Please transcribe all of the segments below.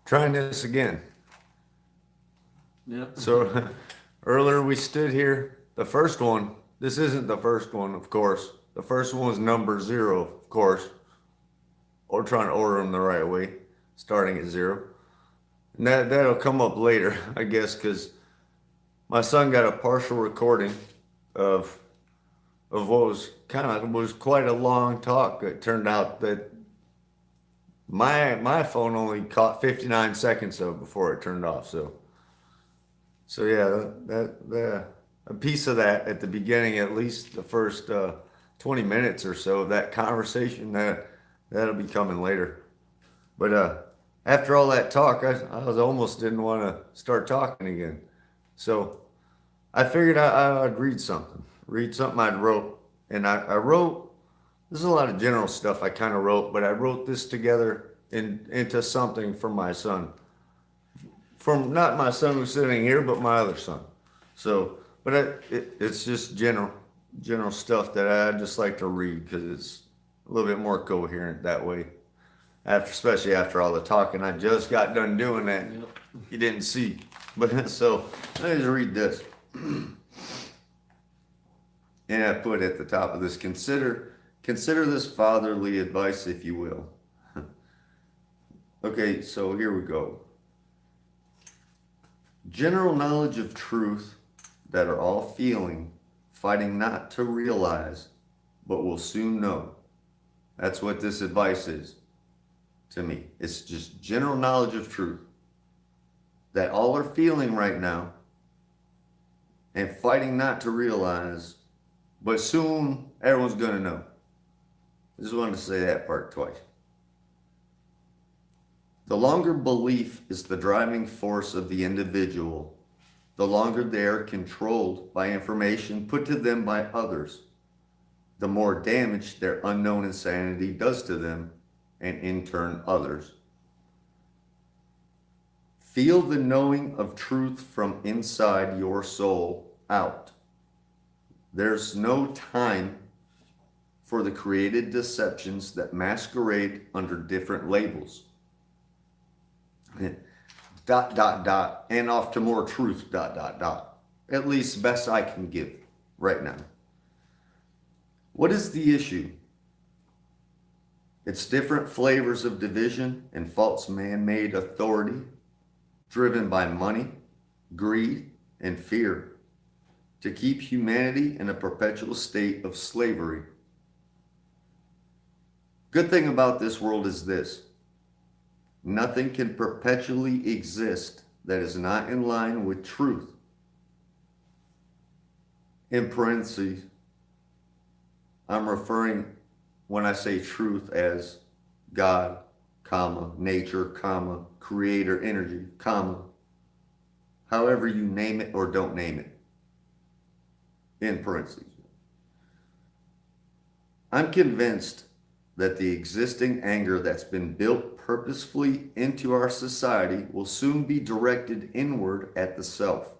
Trying this again. Yeah. So earlier we stood here. The first one, this isn't the first one, of course. The first one was number zero, of course. Or trying to order them the right way, starting at zero. And that'll come up later, I guess, because my son got a partial recording of what was quite a long talk. It turned out that my phone only caught 59 seconds of it before it turned off. So yeah, a piece of that at the beginning, at least the first 20 minutes or so of that conversation, that'll be coming later. But after all that talk, I was almost didn't want to start talking again. So I figured I'd read something I'd wrote, and I wrote. There's a lot of general stuff I kind of wrote, but I wrote this together into something for my son, from not my son who's sitting here, but my other son. So, but it's just general stuff that I just like to read because it's a little bit more coherent that way. Especially after all the talking I just got done doing that, Yep. you didn't see. But so let me just read this, and I put at the top of this: consider this fatherly advice, if you will. Okay, so here we go. General knowledge of truth that are all feeling, fighting not to realize, but will soon know. That's what this advice is to me. It's just general knowledge of truth that all are feeling right now and fighting not to realize, but soon everyone's going to know. I just wanted to say that part twice. The longer belief is the driving force of the individual, the longer they are controlled by information put to them by others, the more damage their unknown insanity does to them and in turn others. Feel the knowing of truth from inside your soul out. There's no time for the created deceptions that masquerade under different labels. Dot, dot, dot, and off to more truth, dot, dot, dot. At least best I can give right now. What is the issue? It's different flavors of division and false man-made authority driven by money, greed, and fear to keep humanity in a perpetual state of slavery. Good thing about this world is this: nothing can perpetually exist that is not in line with truth. In parentheses, I'm referring, when I say truth, as God, comma, nature, comma, creator energy, comma, however you name it or don't name it, in parentheses. I'm convinced that the existing anger that's been built purposefully into our society will soon be directed inward at the self,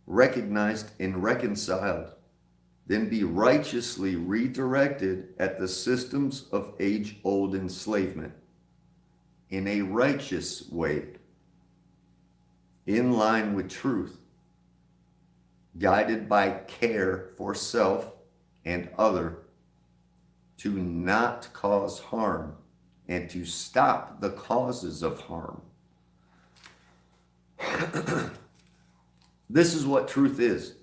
recognized and reconciled, then be righteously redirected at the systems of age-old enslavement in a righteous way, in line with truth, guided by care for self and other, to not cause harm and to stop the causes of harm. This is what truth is.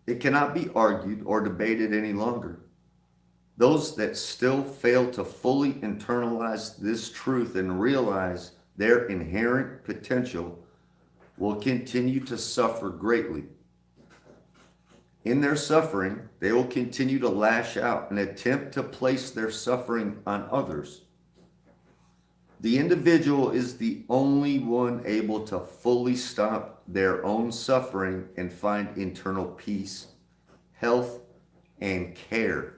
It cannot be argued or debated any longer. Those that still fail to fully internalize this truth and realize their inherent potential will continue to suffer greatly. In their suffering, they will continue to lash out and attempt to place their suffering on others. The individual is the only one able to fully stop their own suffering and find internal peace, health, and care.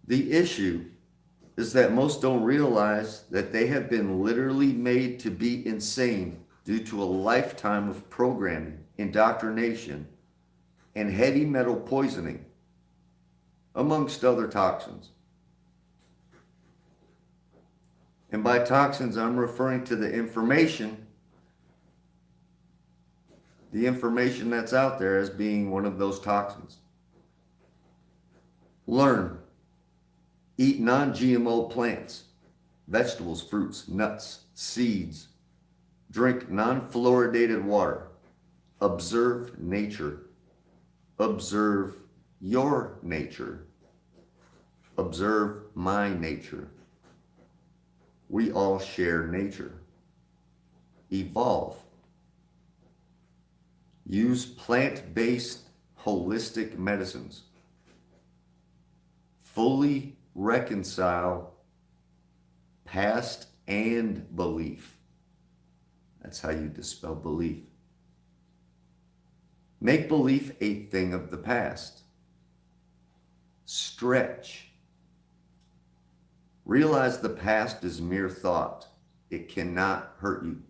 The issue is that most don't realize that they have been literally made to be insane due to a lifetime of programming, indoctrination, and heavy metal poisoning, amongst other toxins. And by toxins, I'm referring to the information that's out there as being one of those toxins. Learn. Eat non-GMO plants, vegetables, fruits, nuts, seeds. Drink non-fluoridated water. Observe nature. Observe your nature. Observe my nature. We all share nature. Evolve. Use plant-based holistic medicines. Fully reconcile past and belief. That's how you dispel belief. Make belief a thing of the past. Stretch. Realize the past is mere thought. It cannot hurt you.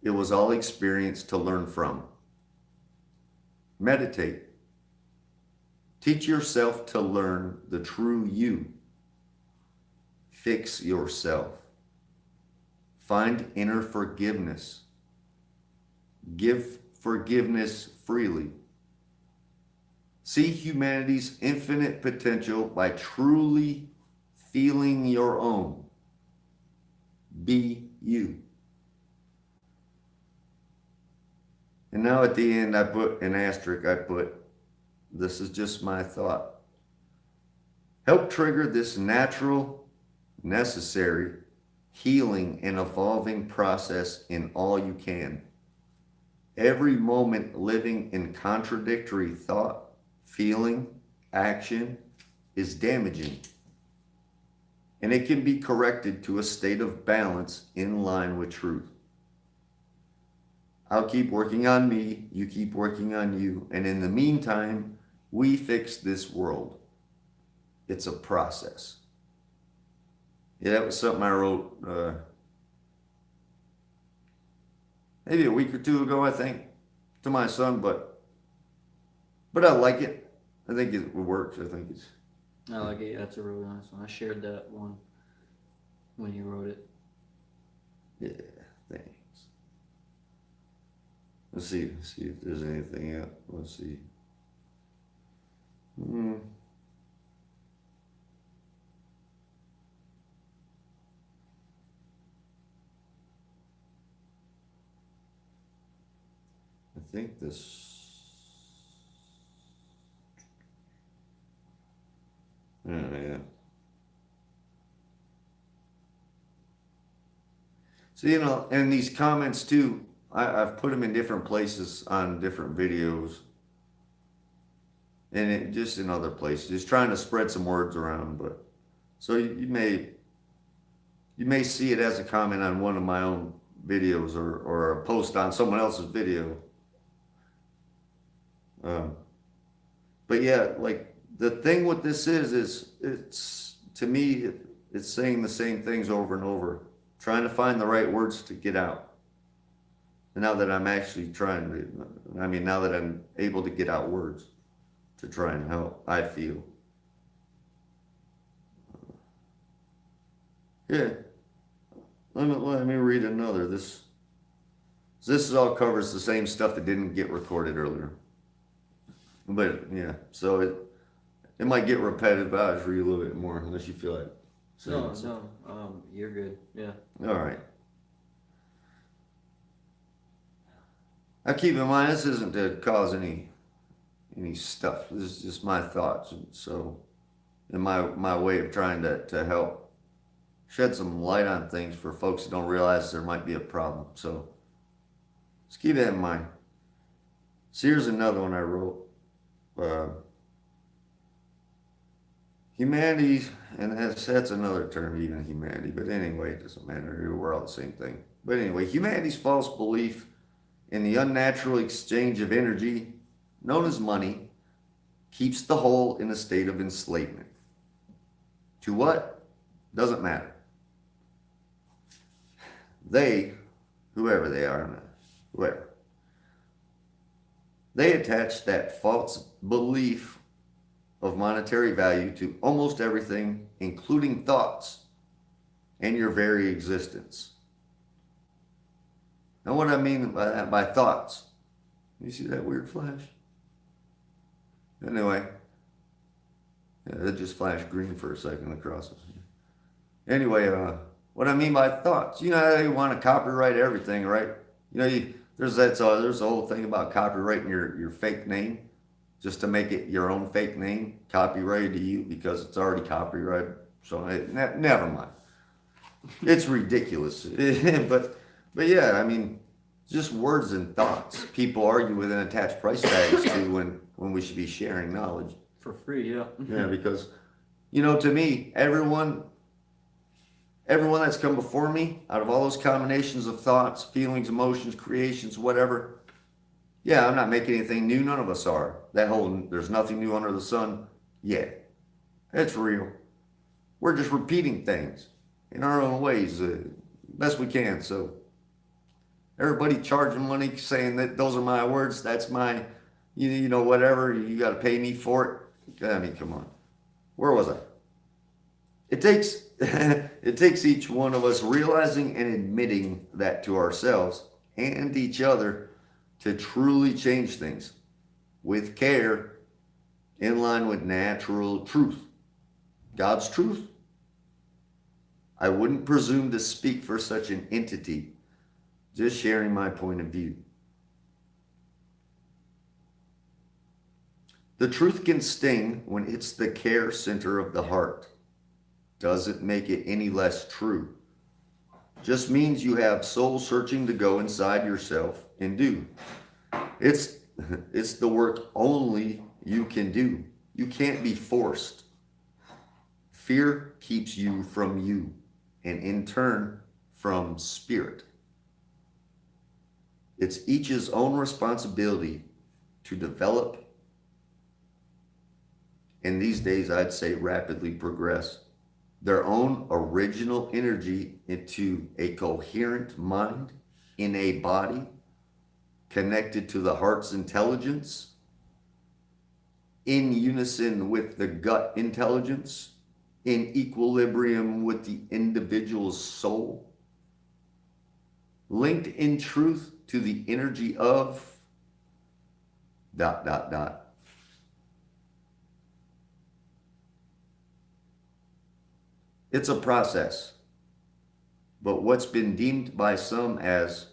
It was all experience to learn from. Meditate. Teach yourself to learn the true you. Fix yourself. Find inner forgiveness. Give forgiveness freely. See humanity's infinite potential by truly feeling your own. Be you. And now at the end, I put an asterisk. I put, this is just my thought. Help trigger this natural, necessary, healing, and evolving process in all you can. Every moment living in contradictory thought, feeling, action is damaging. And it can be corrected to a state of balance in line with truth. I'll keep working on me, you keep working on you, and in the meantime, we fix this world. It's a process. Yeah, that was something I wrote maybe a week or two ago, I think, to my son, but I like it. I think it works. I think it's... I like it. Yeah, that's a really nice one. I shared that one when you wrote it. Yeah, thanks. Let's see if there's anything else. Let's see. I think this... Oh, yeah. So, you know, and these comments too, I've put them in different places on different videos. And it, just in other places, just trying to spread some words around. But so you may see it as a comment on one of my own videos or a post on someone else's video. But yeah, like the thing with this is it's, to me, it's saying the same things over and over, trying to find the right words to get out. And now that I'm actually trying to, I mean, now that I'm able to get out words to try and help, I feel. Yeah. Let me read another. This all covers the same stuff that didn't get recorded earlier. But yeah, so it might get repetitive, but I'll just read a little bit more unless you feel like saying something. No, you're good. Yeah. All right. Now keep in mind, this isn't to cause any stuff. This is just my thoughts. And so, in my way of trying to help shed some light on things for folks that don't realize there might be a problem. So, just keep that in mind. So here's another one I wrote. Humanity, and that's another term, even humanity. But anyway, it doesn't matter. We're all the same thing. But anyway, humanity's false belief in the unnatural exchange of energy, known as money, keeps the whole in a state of enslavement. To what? Doesn't matter. They, whoever they are, whoever, they attach that false belief of monetary value to almost everything, including thoughts. and your very existence. Now, what I mean by that, by thoughts, you see that weird flash? Anyway, yeah, it just flashed green for a second across it. Anyway, what I mean by thoughts, you know how you want to copyright everything, right? You know, there's there's the whole thing about copyrighting your fake name, just to make it your own fake name, copyrighted to you because it's already copyrighted. So never mind. It's ridiculous, but yeah, I mean, just words and thoughts. People argue with and attach price tags to when we should be sharing knowledge For free, yeah. yeah, because you know, to me, everyone that's come before me, out of all those combinations of thoughts, feelings, emotions, creations, whatever, yeah, I'm not making anything new. None of us are. That whole there's nothing new under the sun. Yeah, it's real. We're just repeating things in our own ways, best we can. So everybody charging money, saying that those are my words. That's my, you know, whatever. You got to pay me for it. I mean, come on. Where was I? It takes it takes each one of us realizing and admitting that to ourselves and each other to truly change things with care in line with natural truth. God's truth. I wouldn't presume to speak for such an entity, just sharing my point of view. The truth can sting when it's the care center of the heart. Doesn't make it any less true. Just means you have soul searching to go inside yourself and do. It's the work only you can do. You can't be forced. Fear keeps you from you, and in turn from spirit. It's each's own responsibility to develop, and these days I'd say rapidly progress, their own original energy into a coherent mind in a body connected to the heart's intelligence, in unison with the gut intelligence, in equilibrium with the individual's soul, linked in truth to the energy of ... It's a process, but what's been deemed by some as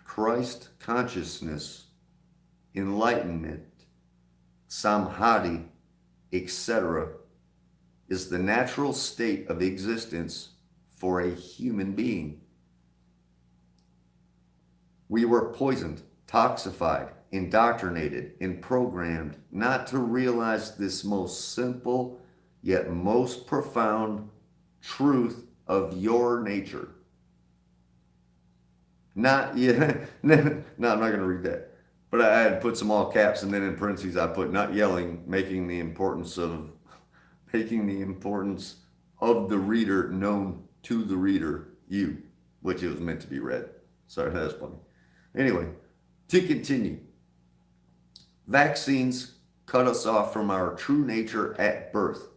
Christ consciousness, enlightenment, samhati, etc., is the natural state of existence for a human being. We were poisoned, toxified, indoctrinated, and programmed not to realize this most simple yet most profound truth of your nature. Not, yeah, no, I'm not going to read that. But I had put some all caps, and then in parentheses I put not yelling, making the importance of the reader known to the reader, you, which it was meant to be read. Sorry, that's funny. Anyway, to continue. Vaccines cut us off from our true nature at birth.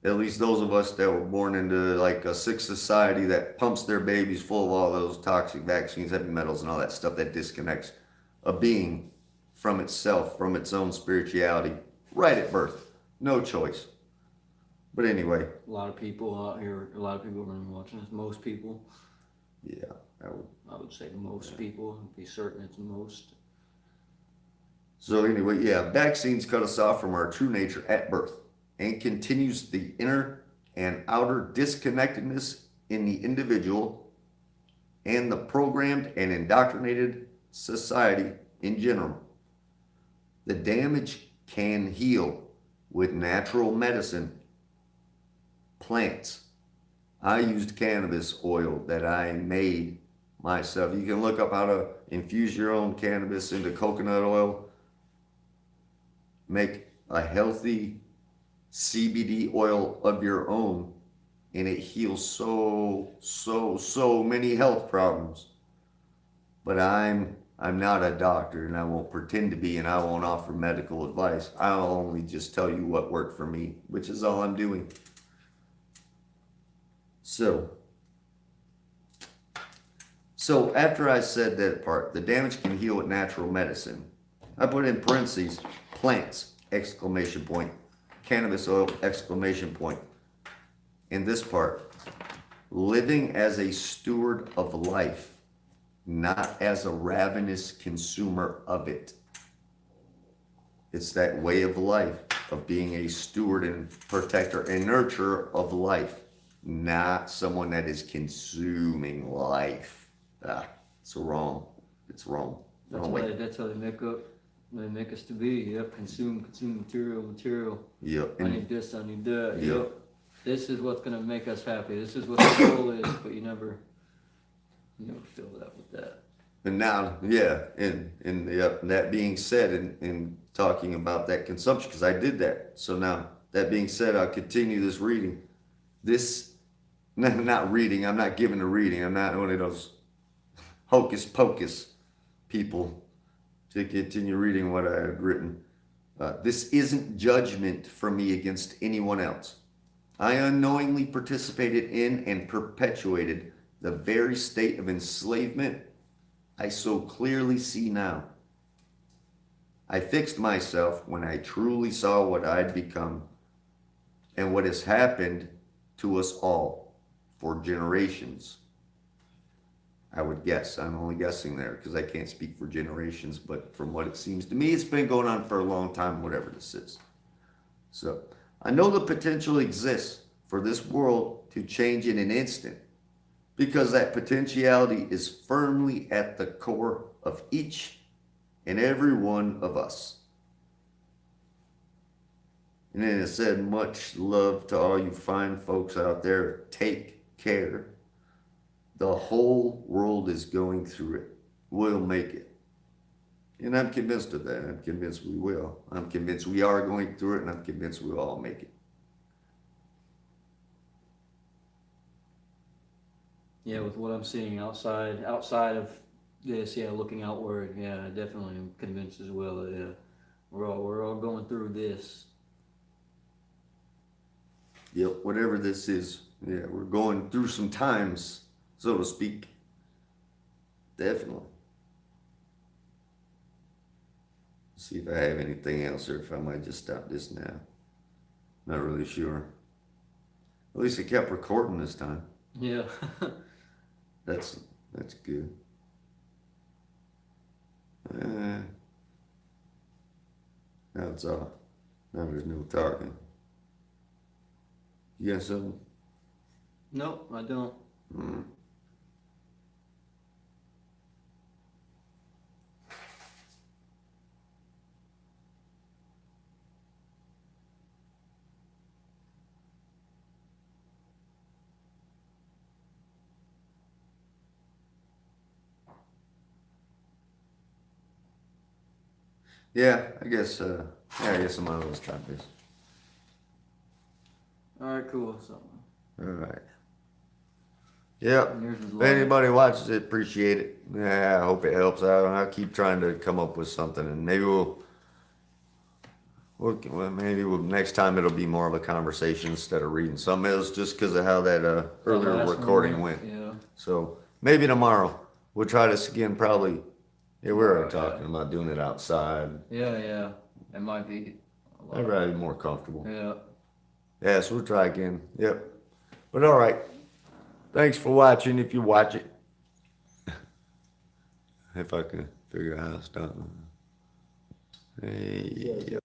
At least those of us that were born into like a sick society that pumps their babies full of all those toxic vaccines, heavy metals, and all that stuff that disconnects a being from itself, from its own spirituality, right at birth. No choice. But anyway. A lot of people out here, a lot of people are going to be watching this. Most people. Yeah, I would say most people. I'd be certain it's most. So anyway, yeah, vaccines cut us off from our true nature at birth and continues the inner and outer disconnectedness in the individual and the programmed and indoctrinated society in general. The damage can heal with natural medicine, plants. I used cannabis oil that I made myself. You can look up how to infuse your own cannabis into coconut oil, make a healthy CBD oil of your own, and it heals so many health problems. But I'm not a doctor, and I won't pretend to be, and I won't offer medical advice. I'll only just tell you what worked for me, which is all I'm doing. So after I said that part, the damage can heal with natural medicine. I put in parentheses, plants, exclamation point, cannabis oil, exclamation point. In this part, living as a steward of life, not as a ravenous consumer of it. It's that way of life of being a steward and protector and nurturer of life, not someone that is consuming life. It's wrong. It's wrong. That's why, that's how they make us to be. Yep, consume material. Yep. I need this, I need that. Yep. Yep. This is what's gonna make us happy. This is what the goal is, but you never fill that with that. And now, yeah, and that being said, and talking about that consumption, because I did that. So now, that being said, I'll continue this reading. Not reading, I'm not giving a reading. I'm not one of those hocus pocus people to continue reading what I have written. This isn't judgment from me against anyone else. I unknowingly participated in and perpetuated the very state of enslavement I so clearly see now. I fixed myself when I truly saw what I'd become and what has happened to us all for generations. I would guess. I'm only guessing there because I can't speak for generations, but from what it seems to me, it's been going on for a long time, whatever this is. So, I know the potential exists for this world to change in an instant because that potentiality is firmly at the core of each and every one of us. And then it said, much love to all you fine folks out there. Take care. The whole world is going through it. We'll make it. And I'm convinced of that. I'm convinced we will. I'm convinced we are going through it, and I'm convinced we'll all make it. Yeah, with what I'm seeing outside of this, yeah, looking outward, yeah, I definitely am convinced as well that yeah, we're all going through this. Yep, whatever this is, yeah, we're going through some times, so to speak. Definitely. See if I have anything else or if I might just stop this now. Not really sure. At least it kept recording this time. Yeah. That's good. Now it's off. Now there's no talking. You got something? Nope, I don't. Yeah, I guess I'm on those topics. Alright, cool. So All right. Yep. yours was If long. anybody watches it, appreciate it. Yeah, I hope it helps out. I'll keep trying to come up with something, and maybe next time it'll be more of a conversation instead of reading something else, just because of how that earlier last one recording went, went. yeah. So maybe tomorrow we'll try this again. Probably. Yeah, we're already Yeah. talking about doing it outside. Yeah. It might be a lot. I'd rather be more comfortable. Yeah. Yeah, so we'll try again. Yep. But all right. Thanks for watching if you watch it. If I can figure out how to stop. Hey.